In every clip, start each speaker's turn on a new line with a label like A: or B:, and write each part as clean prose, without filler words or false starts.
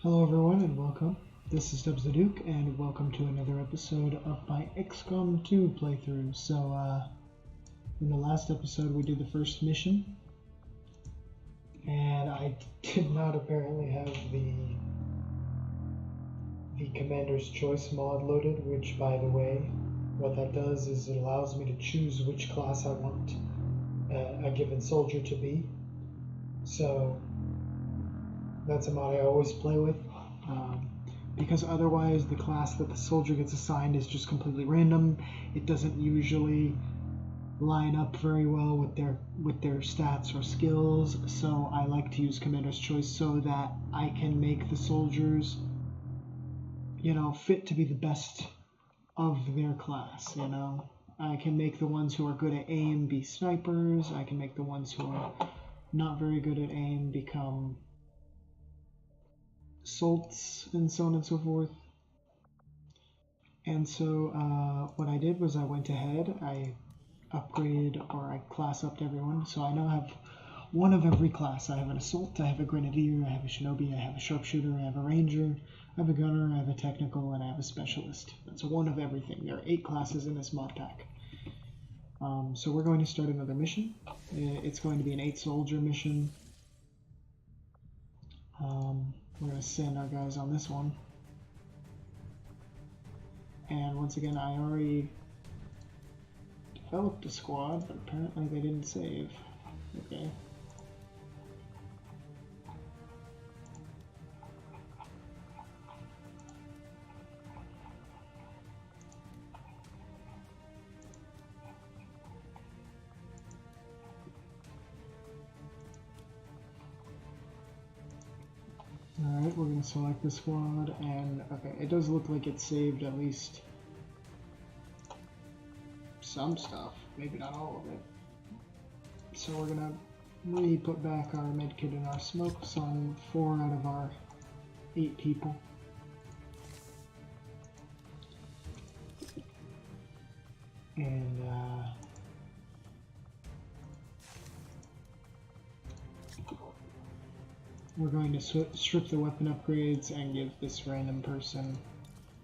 A: Hello everyone and welcome. This is Dubs the Duke and welcome to another episode of my XCOM 2 playthrough. So, in the last episode we did the first mission and I did not apparently have the Commander's Choice mod loaded, which by the way, what that does is it allows me to choose which class I want a given soldier to be. So that's a mod I always play with, because otherwise the class that the soldier gets assigned is just completely random. It doesn't usually line up very well with their stats or skills, so I like to use Commander's Choice so that I can make the soldiers, fit to be the best of their class, I can make the ones who are good at aim be snipers, I can make the ones who are not very good at aim become assaults, and so on and so forth. And so what I did was I went ahead, I upgraded, or I class upped everyone, so I now have one of every class. I have an assault, I have a grenadier, I have a shinobi, I have a sharpshooter, I have a ranger, I have a gunner, I have a technical, and I have a specialist. That's one of everything. There are 8 classes in this mod pack. So we're going to start another mission. It's going to be an 8-soldier mission. We're going to send our guys on this one. And once again, I already developed a squad, but apparently they didn't save. Okay. Alright, we're going to select the squad, and okay, it does look like it saved at least some stuff, maybe not all of it. So we're going to re-put back our medkit and our smokes on 4 out of our 8 people. And we're going to strip the weapon upgrades and give this random person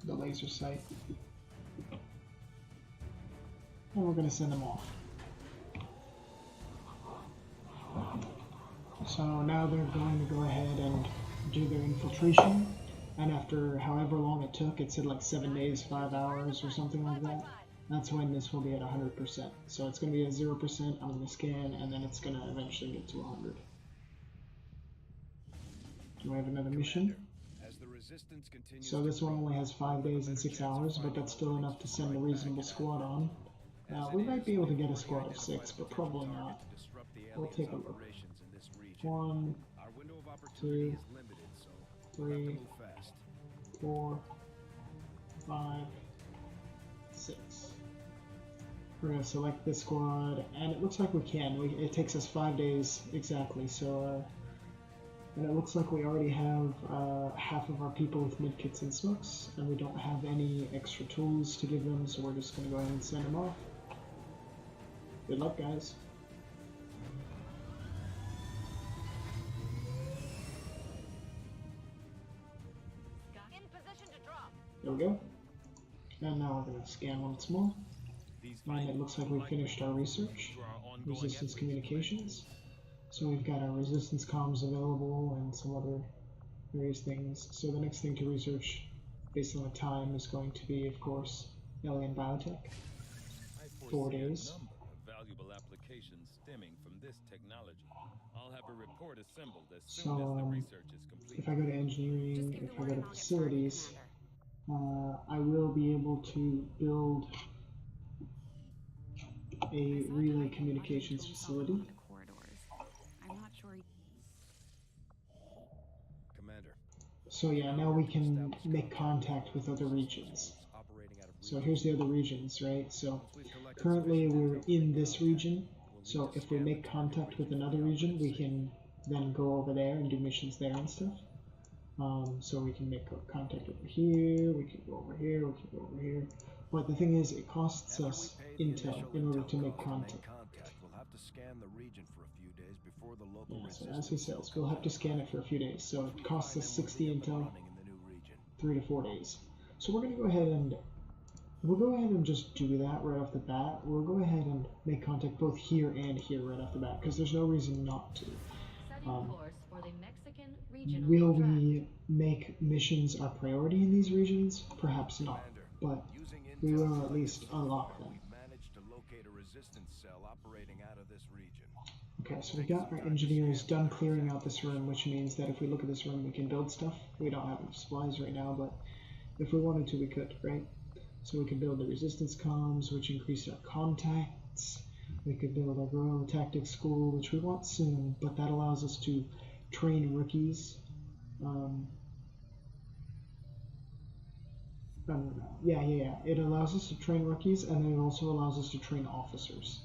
A: the laser sight. And we're going to send them off. So now they're going to go ahead and do their infiltration. And after however long it took, it said like 7 days, 5 hours or something like that. That's when this will be at 100%. So it's going to be at 0%, I'm going to scan, and then it's going to eventually get to 100. Do we have another mission? So this one only has 5 days and 6 hours, but that's still enough to send a reasonable squad on. We might be able to get a squad of 6, but probably not. We'll take a look. 1, 2, 3, 4, 5, 6. We're going to select this squad, and it looks like we can. It takes us 5 days exactly, so and it looks like we already have half of our people with medkits and smokes, and we don't have any extra tools to give them, so we're just going to go ahead and send them off. Good luck, guys. There we go. And now we're going to scan once more. And it looks like we finished our research. Resistance communications. So we've got our resistance comms available and some other various things. So the next thing to research based on the time is going to be, of course, alien biotech. 4 days. So if I go to engineering, if I go to facilities, I will be able to build a relay communications facility. So yeah, now we can make contact with other regions. So here's the other regions, right? So currently we're in this region, so if we make contact with another region, we can then go over there and do missions there and stuff. So we can make contact over here, we can go over here, we can go over here. But the thing is, it costs us intel in order to make contact.
B: We'll have to scan the region for a few days before
A: Yeah, so as he says, we'll have to scan it for a few days. So it costs us 60 intel, 3 to 4 days. So we're going to go ahead and just do that right off the bat. We'll go ahead and make contact both here and here right off the bat because there's no reason not to. Will we make missions our priority in these regions? Perhaps not, but we will at least unlock them. Okay, so we got our engineers done clearing out this room, which means that if we look at this room, we can build stuff. We don't have enough supplies right now, but if we wanted to, we could, right? So we could build the resistance comms, which increase our contacts. We could build our guerrilla tactics school, which we want soon, but that allows us to train rookies. Yeah. It allows us to train rookies, and then it also allows us to train officers.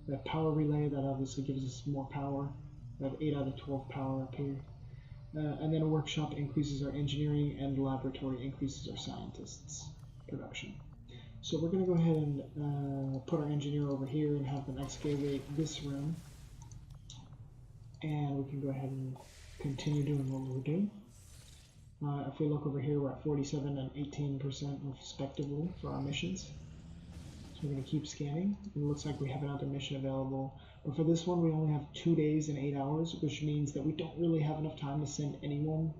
A: That power relay, that obviously gives us more power. We have 8 out of 12 power up here. And then a workshop increases our engineering, and the laboratory increases our scientists' production. So we're going to go ahead and put our engineer over here and have them excavate this room. And we can go ahead and continue doing what we're doing. If we look over here, we're at 47 and 18% respectively for our missions. So we're going to keep scanning. It looks like we have another mission available. But for this one, we only have 2 days and 8 hours, which means that we don't really have enough time to send anyone.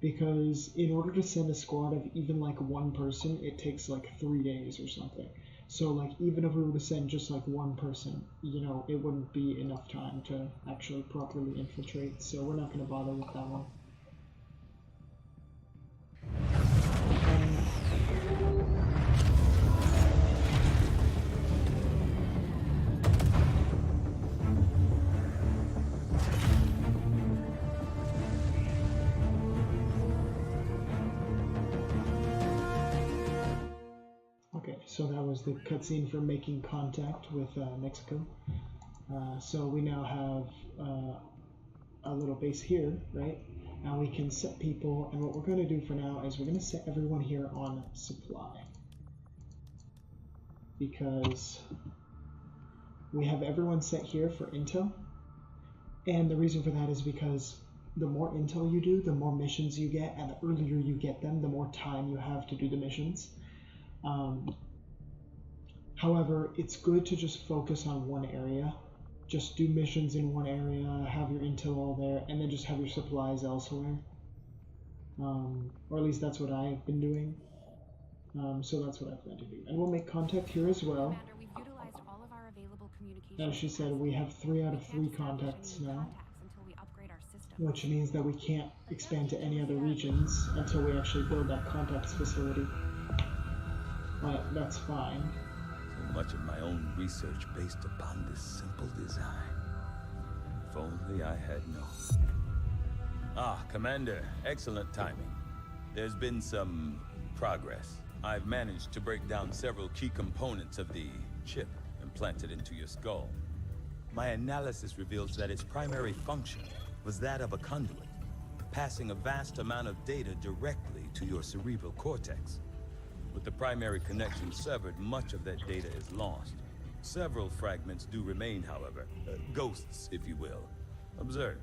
A: Because in order to send a squad of even like one person, it takes like 3 days or something. So like even if we were to send just like one person, you know, it wouldn't be enough time to actually properly infiltrate. So we're not going to bother with that one. So that was the cutscene for making contact with Mexico. So we now have a little base here, right? Now we can set people, and what we're going to do for now is we're going to set everyone here on supply. Because we have everyone set here for intel. And the reason for that is because the more intel you do, the more missions you get, and the earlier you get them, the more time you have to do the missions. However, it's good to just focus on one area. Just do missions in one area, have your intel all there, and then just have your supplies elsewhere. Or at least that's what I've been doing. So that's what I plan to do. And we'll make contact here as well. As she said, we have 3 out of 3 contacts now. Which means that we can't expand to any other regions until we actually build that contacts facility. But that's fine.
B: Much of my own research based upon this simple design. If only I had known. Ah, Commander, excellent timing. There's been some progress. I've managed to break down several key components of the chip implanted into your skull. My analysis reveals that its primary function was that of a conduit, passing a vast amount of data directly to your cerebral cortex. With the primary connection severed, much of that data is lost. Several fragments do remain, however. Ghosts, if you will. Observe.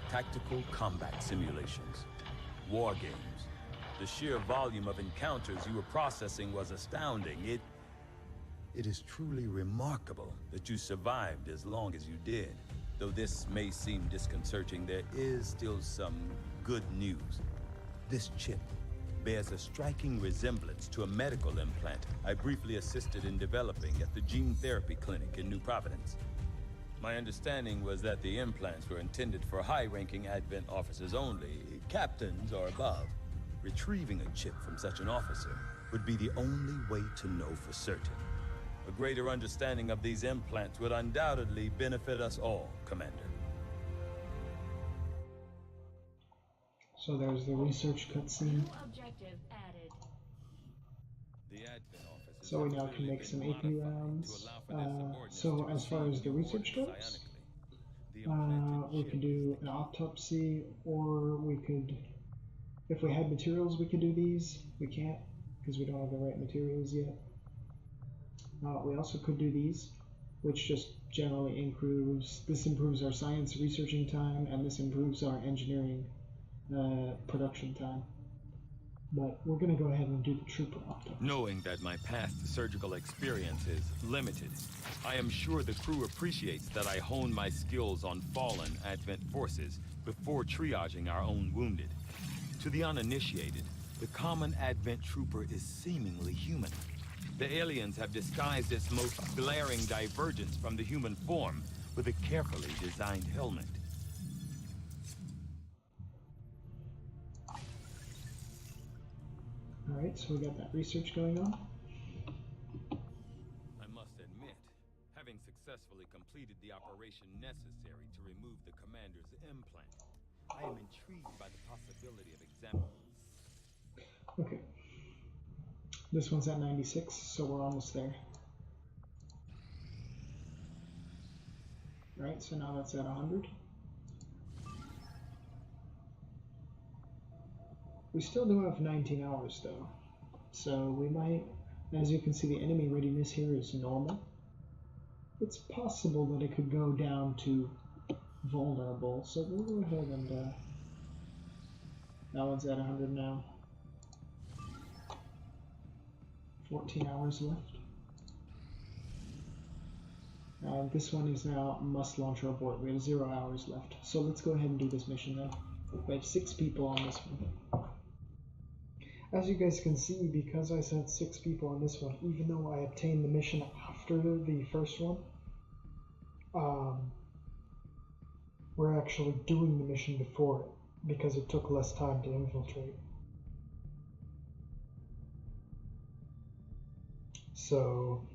B: Tactical combat simulations. War games. The sheer volume of encounters you were processing was astounding. It is truly remarkable that you survived as long as you did. Though this may seem disconcerting, there is still some good news. This chip bears a striking resemblance to a medical implant I briefly assisted in developing at the gene therapy clinic in New Providence. My understanding was that the implants were intended for high-ranking Advent officers only, captains or above. Retrieving a chip from such an officer would be the only way to know for certain. A greater understanding of these implants would undoubtedly benefit us all, Commander.
A: So there's the research cutscene. So we now can make some AP rounds. So as far as the research goes, we could do an autopsy, or we could, if we had materials, we could do these. We can't, because we don't have the right materials yet. We also could do these. which just generally improves our science researching time, and this improves our engineering production time. But we're going to go ahead and do the trooper optics.
B: Knowing that my past surgical experience is limited, I am sure the crew appreciates that I hone my skills on fallen Advent forces before triaging our own wounded. To the uninitiated, the common Advent trooper is seemingly human. The aliens have disguised its most glaring divergence from the human form with a carefully designed helmet.
A: Alright, so we got that research going on.
B: I must admit, having successfully completed the operation necessary to remove the commander's implant, I am intrigued by the possibility of examining.
A: Okay. This one's at 96, so we're almost there. Right, so now that's at 100. We still do have 19 hours though, so we might, as you can see, the enemy readiness here is normal. It's possible that it could go down to vulnerable, so we'll go ahead and, that one's at 100 now. 14 hours left. This one is now must launch or abort. We have 0 hours left, so let's go ahead and do this mission now. We have 6 people on this one. As you guys can see, because I said 6 people on this one, even though I obtained the mission after the first one, we're actually doing the mission before it, because it took less time to infiltrate. So,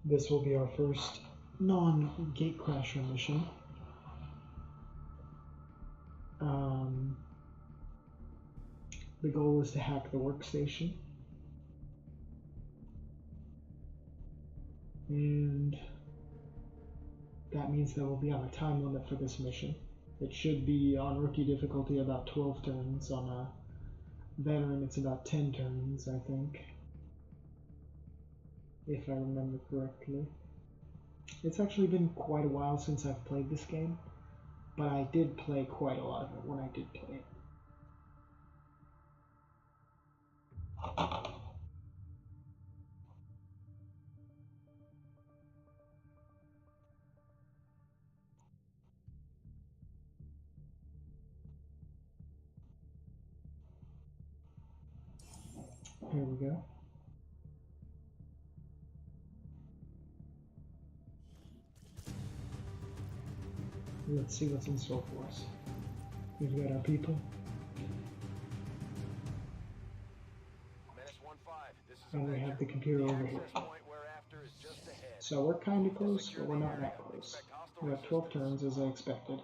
A: this will be our first non-gatecrasher mission. The goal is to hack the workstation. And that means that we'll be on a time limit for this mission. It should be on rookie difficulty about 12 turns. On a veteran it's about 10 turns, I think. If I remember correctly. It's actually been quite a while since I've played this game, but I did play quite a lot of it when I did play it. Here we go. Let's see what's in store for us. We've got our people. And we have the computer over here. So we're kind of close, but we're not that close. We have 12 turns as I expected.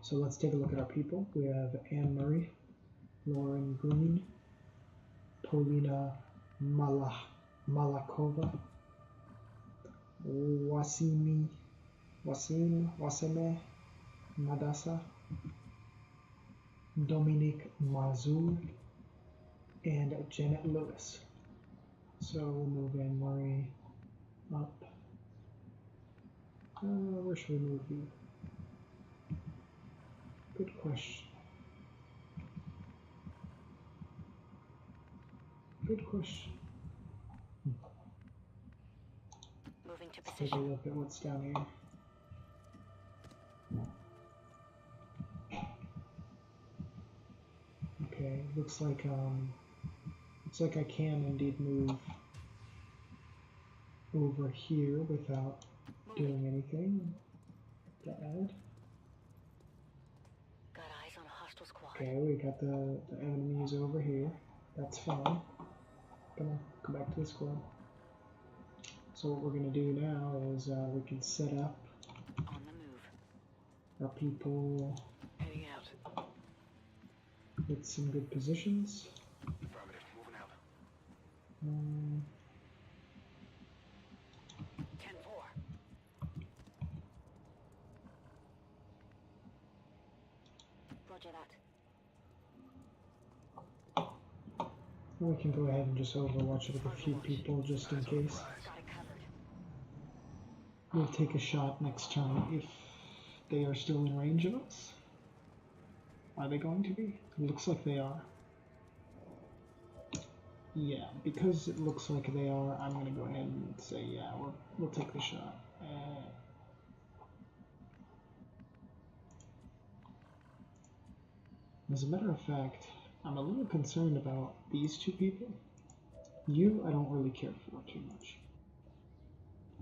A: So let's take a look at our people. We have Anne Murray, Lauren Green, Polina Malakova, Wasime Madasa, Dominique Mazur, and Janet Lewis. So we'll move Anne Murray up. Where should we move you? Good question. Good question.
C: Moving to
A: Let's
C: position.
A: take a look at what's down here. Okay, looks like I can indeed move over here without doing anything bad.
C: Got eyes on a hostile squad.
A: Okay, we got the enemies over here. That's fine. Come on, come back to the squad. So what we're gonna do now is we can set up
C: On the move.
A: our people
C: Heading out.
A: with some good positions.
C: Affirmative. Moving out. 10-4. Roger that.
A: We can go ahead and just overwatch it with a few people just in case.
C: Got it covered.
A: We'll take a shot next turn if they are still in range of us. Are they going to be? It looks like they are. Yeah, because it looks like they are, I'm going to go ahead and say, yeah, we'll take the shot. As a matter of fact, I'm a little concerned about these two people. You, I don't really care for too much.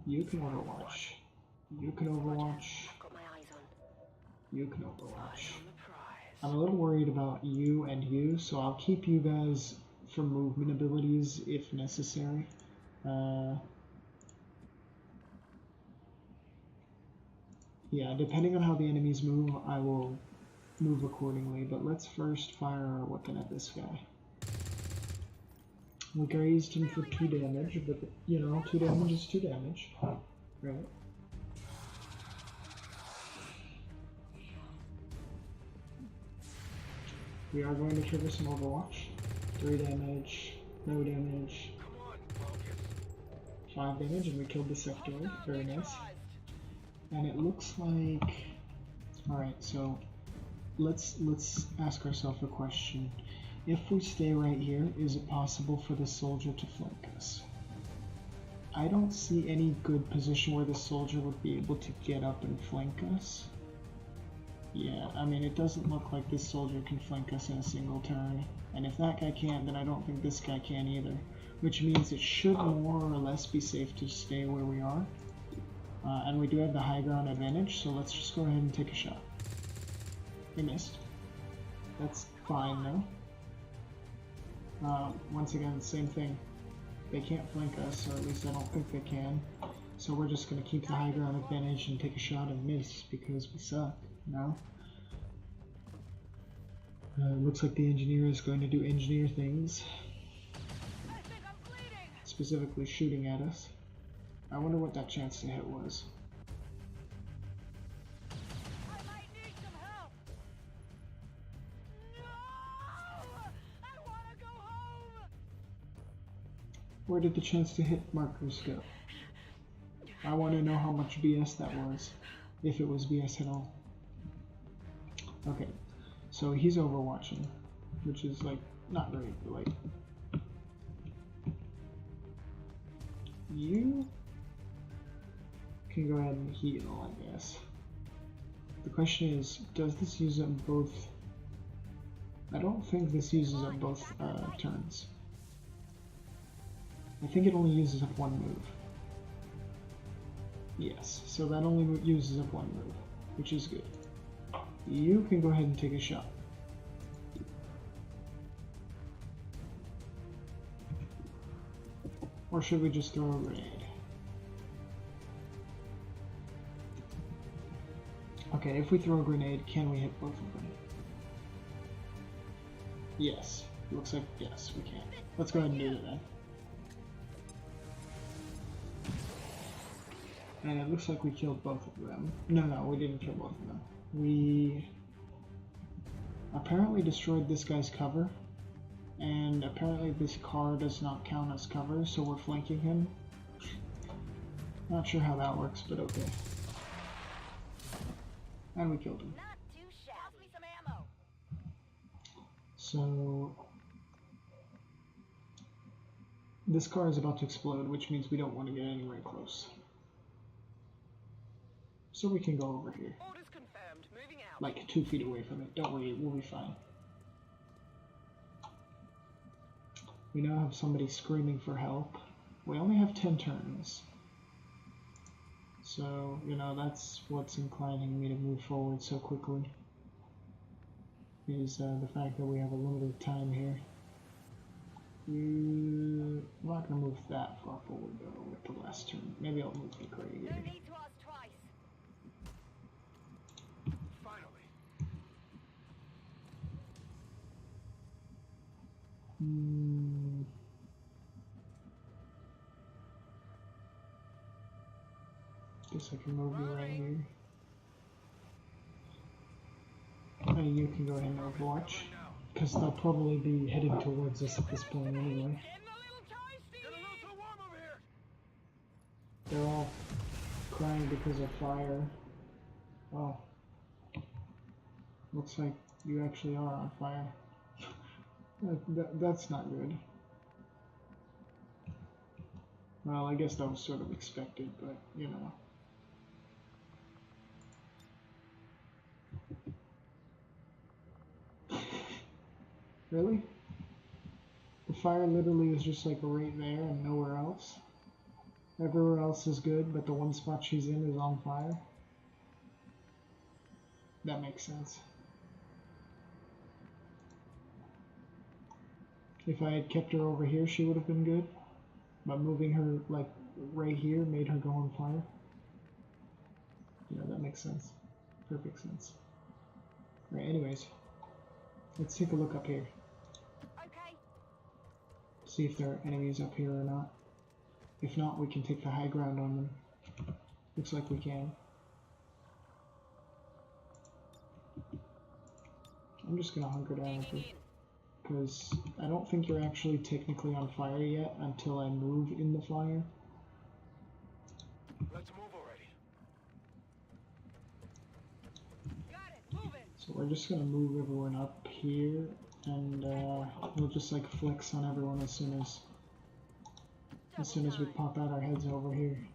A: You can overwatch. You can overwatch.
C: Got my eyes on.
A: You can overwatch.
C: On the prize.
A: I'm a little worried about you and you, so I'll keep you guys for movement abilities if necessary. Yeah, depending on how the enemies move, I will move accordingly, but let's first fire our weapon at this guy. We grazed him for 2 damage, but you know, 2 damage is 2 damage, right? We are going to trigger some Overwatch. 3 damage, no damage, 5 damage, and we killed the Sectoid. Very nice. And it looks like... Alright, so let's ask ourselves a question. If we stay right here, is it possible for this soldier to flank us? I don't see any good position where this soldier would be able to get up and flank us. Yeah, I mean, it doesn't look like this soldier can flank us in a single turn. And if that guy can't, then I don't think this guy can either. Which means it should more or less be safe to stay where we are. And we do have the high ground advantage, so let's just go ahead and take a shot. We missed. That's fine though. Once again, same thing. They can't flank us, or at least I don't think they can. So we're just going to keep the high ground advantage and take a shot and miss because we suck. No? Looks like the engineer is going to do engineer things. Specifically shooting at us. I wonder what that chance to hit was.
D: I might need some help. No! I want to go home.
A: Where did the chance to hit markers go? I want to know how much BS that was. If it was BS at all. Okay, so he's overwatching, which is like, not great, but like... You can go ahead and heal, I guess. The question is, does this use up both? I don't think this uses up both turns. I think it only uses up one move. Yes, so that only uses up one move, which is good. You can go ahead and take a shot. Or should we just throw a grenade? Okay, if we throw a grenade, can we hit both of them? Yes. Looks like yes, we can. Let's go ahead and do it then. And it looks like we killed both of them. No, we didn't kill both of them. We apparently destroyed this guy's cover. And apparently this car does not count as cover, so we're flanking him. Not sure how that works, but okay. And we killed him.
D: Not too shabby. Me some ammo.
A: So this car is about to explode, which means we don't want to get anywhere close. So we can go over here.
D: Orders confirmed. Moving out.
A: Like 2 feet away from it. Don't worry, we'll be fine. We now have somebody screaming for help. We only have 10 turns. So, you know, that's what's inclining me to move forward so quickly. Is the fact that we have a limited time here. I'm not going to move that far forward though with the last turn. Maybe I'll move the gray here.
D: No need to ask twice.
A: Guess I can move you right here. And you can go ahead and overwatch, because they'll probably be heading towards us at this point anyway. They're all crying because of fire. Oh. Looks like you actually are on fire. That's not good. Well, I guess that was sort of expected, but, you know. Really? The fire literally is just like right there and nowhere else? Everywhere else is good, but the one spot she's in is on fire? That makes sense. If I had kept her over here, she would have been good. But moving her, like, right here made her go on fire. Yeah, that makes sense. Perfect sense. Alright, anyways. Let's take a look up here.
D: Okay.
A: See if there are enemies up here or not. If not, we can take the high ground on them. Looks like we can. I'm just gonna hunker down with her. Because I don't think you're actually technically on fire yet until I move in the fire.
C: Let's move already.
D: Got it. Moving.
A: So we're just gonna move everyone up here, and we'll just like flex on everyone as soon as we pop out our heads over here.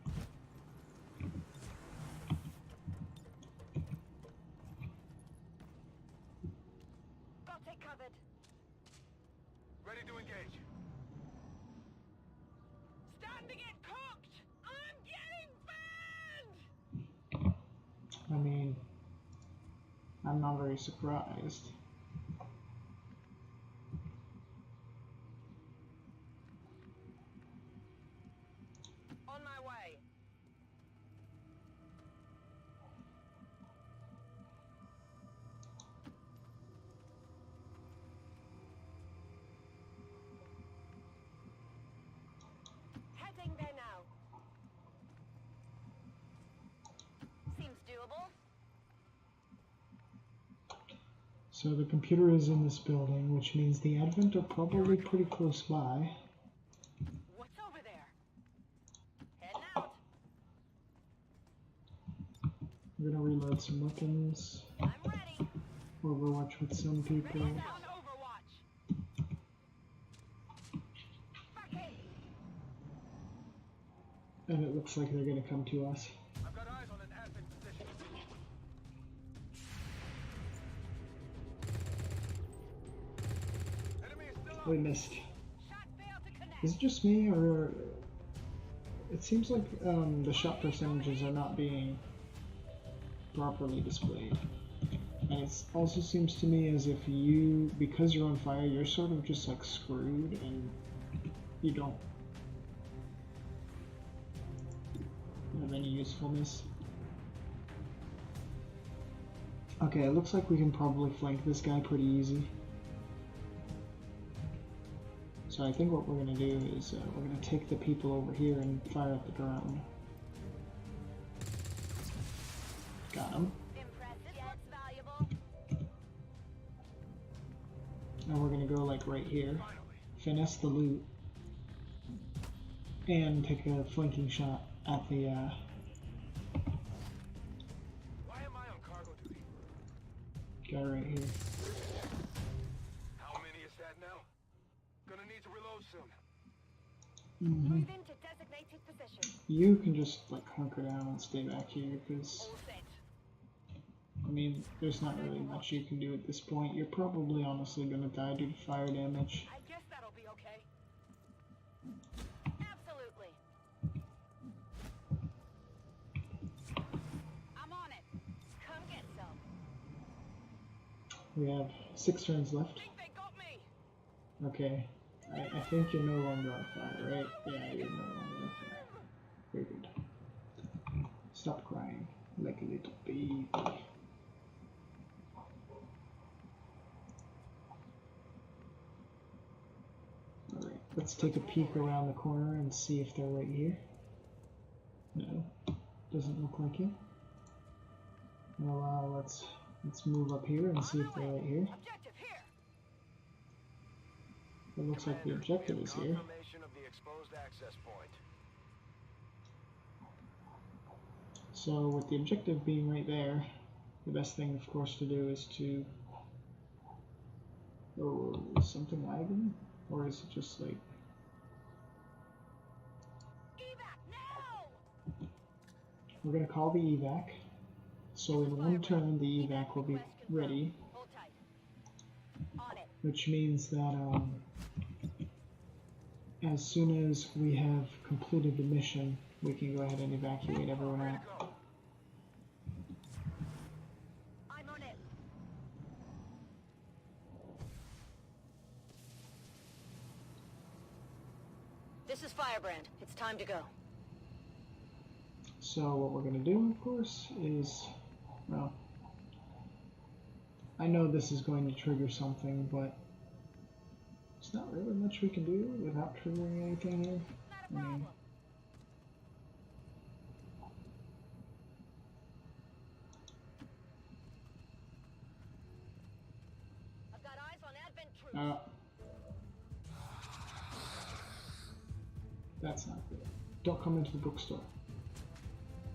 D: Got it covered.
C: Ready to engage.
D: Stand to get cooked. I'm getting burned.
A: I mean, I'm not very surprised.
D: On my way. Heading there now. Seems doable.
A: So the computer is in this building, which means the Advent are probably pretty close by.
D: What's over there? Heading out.
A: I'm gonna reload some weapons.
D: I'm ready.
A: Overwatch with some people.
D: On Overwatch. Back in.
A: And it looks like they're gonna come to us.
C: I've got eyes on an admin position. Enemy is still
A: We missed.
D: Shot failed to connect.
A: Is it just me, or it seems like the shot percentages are not being properly displayed? And it also seems to me as if you, because you're on fire, you're sort of just like screwed and you don't have any usefulness. Okay, it looks like we can probably flank this guy pretty easy. So I think what we're going to do is we're going to take the people over here and fire at the ground. Got him.
D: Impressive. Yeah, it's valuable.
A: And we're going to go like right here, finesse the loot, and take a flanking shot at the
C: Why am I on cargo duty?
A: guy right here.
C: How many is that now? Gonna need to reload soon.
A: Mm-hmm.
D: Move into designated position.
A: You can just like hunker down and stay back here because,
D: All set.
A: I mean, there's not really much you can do at this point. You're probably honestly going to die due to fire damage.
D: I guess that'll be okay. Absolutely. I'm on it. Come get some.
A: We have 6 turns left.
D: Think they got me.
A: Okay, I think you're no longer on fire, right? Yeah, you're no longer on fire. Very good. Stop crying like a little baby. Alright, let's take a peek around the corner and see if they're right here. No, doesn't look like it. Well, let's move up here and see if they're right here.
D: Objective here.
A: It looks like the objective is here.
C: Confirmation of the exposed access point.
A: So with the objective being right there, the best thing, of course, to do is to... Oh, is something lagging? Or is it just like...
D: Evac now!
A: We're going to call the evac. So in one turn, the evac will be ready.
D: Hold tight. On it.
A: Which means that as soon as we have completed the mission, we can go ahead and evacuate everyone out.
D: I'm on it. This is Firebrand. It's time to go.
A: So what we're going to do, of course, is, well, I know this is going to trigger something, but there's not really much we can do without triggering anything here.
D: Not a problem. I've got eyes on Advent troops.
A: That's not good. Don't come into the bookstore.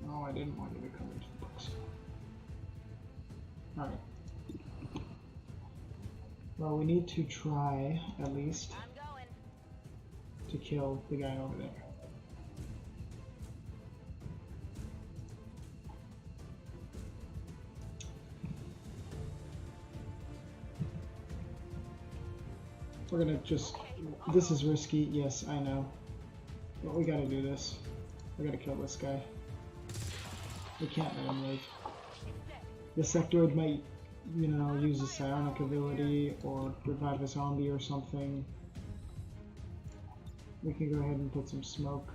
A: Oh, I didn't want you to come into the bookstore. Alright. Well, we need to try, at least,
D: I'm going.
A: to kill the guy over there. We're gonna just... This is risky, yes, I know. But we gotta do this. We gotta kill this guy. We can't let him live. The sectoid might, you know, use a psionic ability or revive a zombie or something. We can go ahead and put some smoke.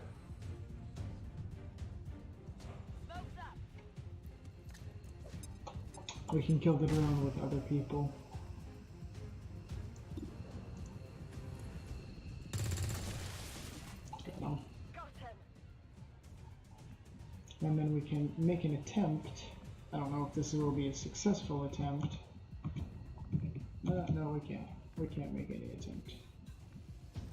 D: Smoke's up.
A: We can kill the drone with other people. Got him.
D: Got him.
A: And then we can make an attempt. I don't know if this will be a successful attempt. No, we can't. We can't make any attempt.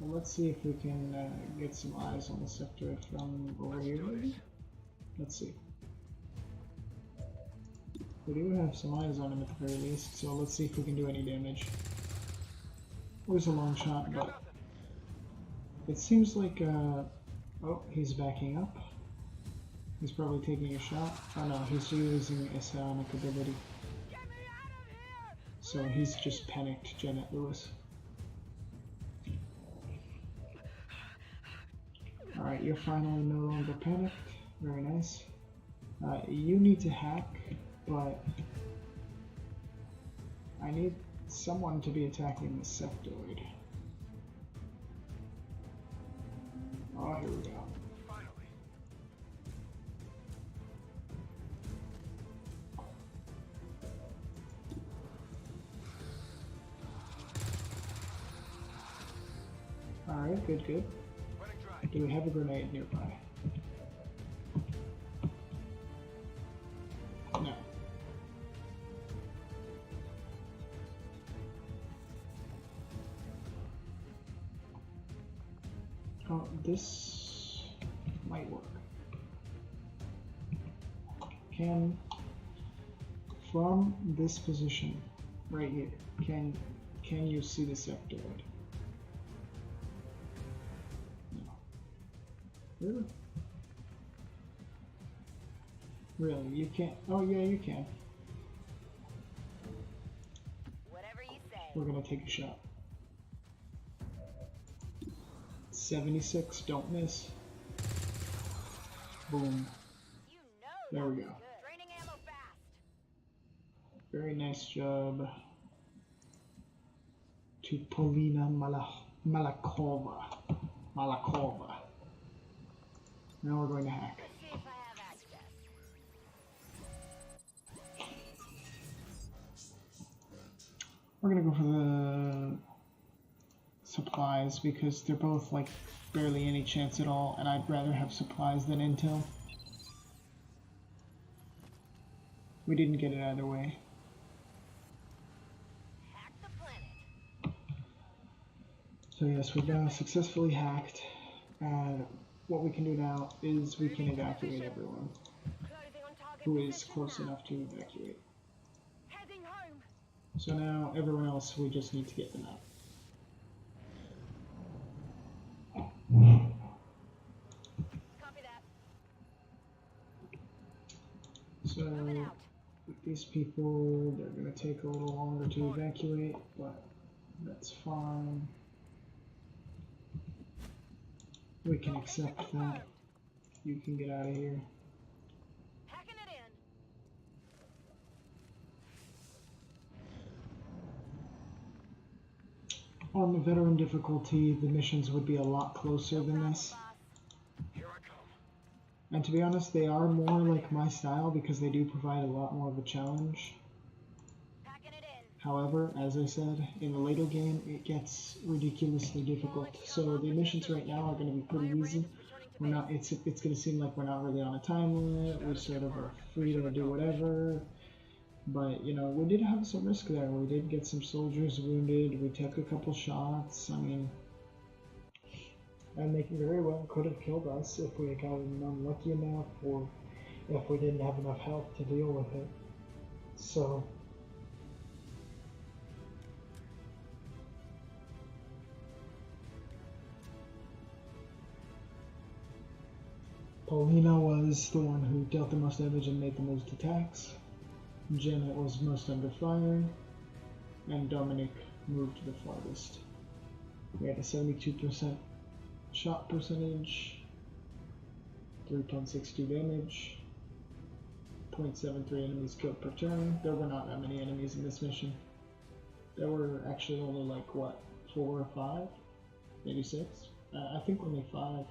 A: Well, let's see if we can get some eyes on the sector from over here, maybe? Let's see. We do have some eyes on him at the very least, so let's see if we can do any damage. It was a long shot, but it seems like, oh, he's backing up. He's probably taking a shot. Oh no, he's using a psionic ability.
D: Get me out of here!
A: So he's just panicked, Janet Lewis. Alright, you're finally no longer panicked. Very nice. You need to hack, but I need someone to be attacking the sectoid. Oh, here we go. Alright, good, good. Do we have a grenade nearby? No. Oh, this might work. From this position, right here, can you see the sectoid? Really? Really? You can't? Oh yeah, you can.
D: Whatever you say.
A: We're gonna take a shot. 76, don't miss. Boom.
D: You know
A: There we
D: that
A: go.
D: was good. Draining ammo fast.
A: Very nice job to Polina Malakova. Now we're going to hack.
D: Let's see if I have access.
A: We're gonna go for the supplies because they're both like barely any chance at all, and I'd rather have supplies than intel. We didn't get it either way.
D: Hack the planet.
A: So yes, we've now successfully hacked, and what we can do now is we can evacuate everyone.
D: Got anything on
A: who is close enough to evacuate.
D: Heading home.
A: So now everyone else, we just need to get them out.
D: Copy that.
A: So
D: Moving out.
A: with these people, they're going to take a little longer to evacuate, but that's fine. We can accept that. You can get out of here.
D: Hacking it in.
A: On the veteran difficulty, the missions would be a lot closer than this.
C: Here I come.
A: And to be honest, they are more like my style because they do provide a lot more of a challenge.
D: Hacking it in.
A: However, as I said, in the later game, it gets ridiculously difficult. So the missions right now are going to be pretty easy. We're not. It's going to seem like we're not really on a time limit. We sort of are free to do whatever. But you know, we did have some risk there. We did get some soldiers wounded. We took a couple shots. I mean, and they very well could have killed us if we had gotten unlucky enough, or if we didn't have enough health to deal with it. So. Paulina was the one who dealt the most damage and made the most attacks. Janet was most under fire, and Dominic moved to the farthest. We had a 72% shot percentage, 3.62 damage, 0.73 enemies killed per turn. There were not that many enemies in this mission. There were actually only like, what, 4 or 5? Maybe 6? I think only 5.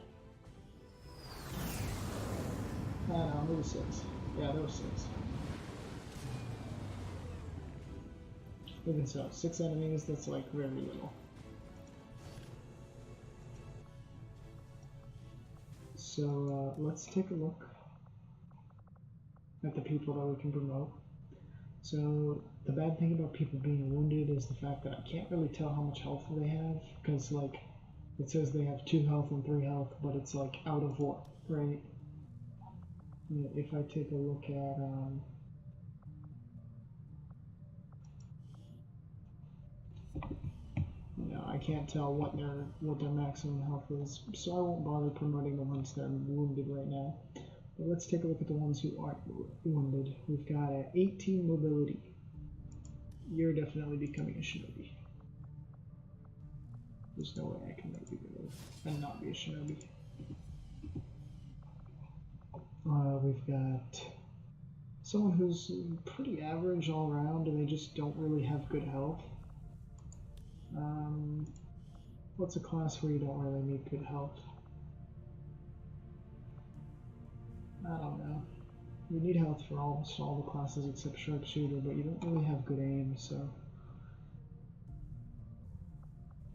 A: No, maybe 6. Yeah, there were 6. Even so, 6 enemies, that's like very little. So let's take a look at the people that we can promote. So the bad thing about people being wounded is the fact that I can't really tell how much health they have, because like it says they have 2 health and 3 health, but it's like out of what, right? If I take a look at I can't tell what their maximum health is, so I won't bother promoting the ones that are wounded right now. But let's take a look at the ones who aren't wounded. We've got 18 mobility. You're definitely becoming a shinobi. There's no way I can let you go and not be a shinobi. We've got someone who's pretty average all around, and they just don't really have good health. What's a class where you don't really need good health? I don't know. You need health for almost all the classes except sharpshooter, but you don't really have good aim, so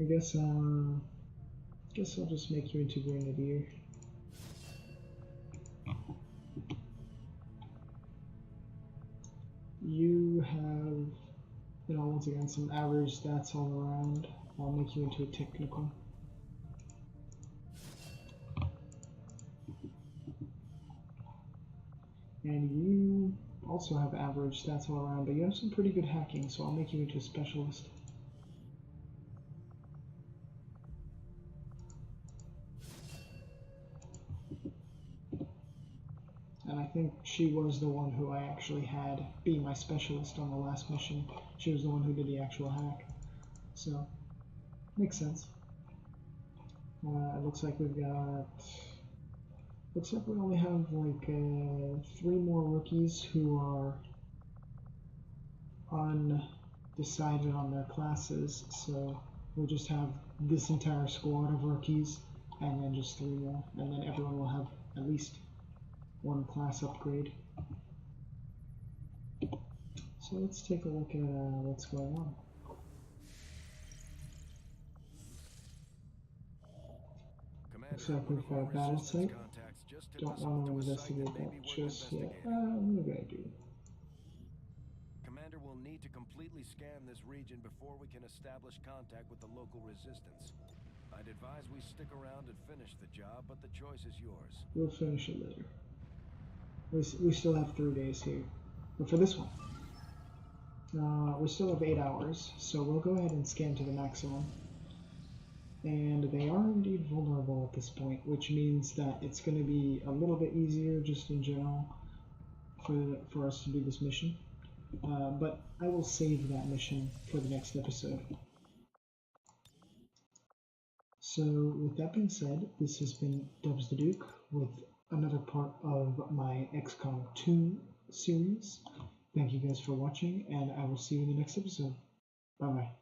A: I guess I'll just make you into Grenadier. You have, once again, some average stats all around. I'll make you into a technical. And you also have average stats all around, but you have some pretty good hacking, so I'll make you into a specialist. And I think she was the one who I actually had be my specialist on the last mission. She was the one who did the actual hack. So, makes sense. It looks like we've got... Looks like we only have like 3 more rookies who are undecided on their classes. So, we'll just have this entire squad of rookies and then just 3 more. And then everyone will have at least 1 class upgrade. So let's take a look at what's going on. Looks like we've got a battle site. Don't want to investigate that just yet. Maybe I do.
C: Commander will need to completely scan this region before we can establish contact with the local resistance. I'd advise we stick around and finish the job, but the choice is yours.
A: We'll finish it later. We still have 3 days here. But for this one, we still have 8 hours, so we'll go ahead and scan to the maximum. And they are indeed vulnerable at this point, which means that it's going to be a little bit easier just in general for us to do this mission. But I will save that mission for the next episode. So with that being said, this has been Dubs the Duke with another part of my XCOM 2 series. Thank you guys for watching, and I will see you in the next episode. Bye bye.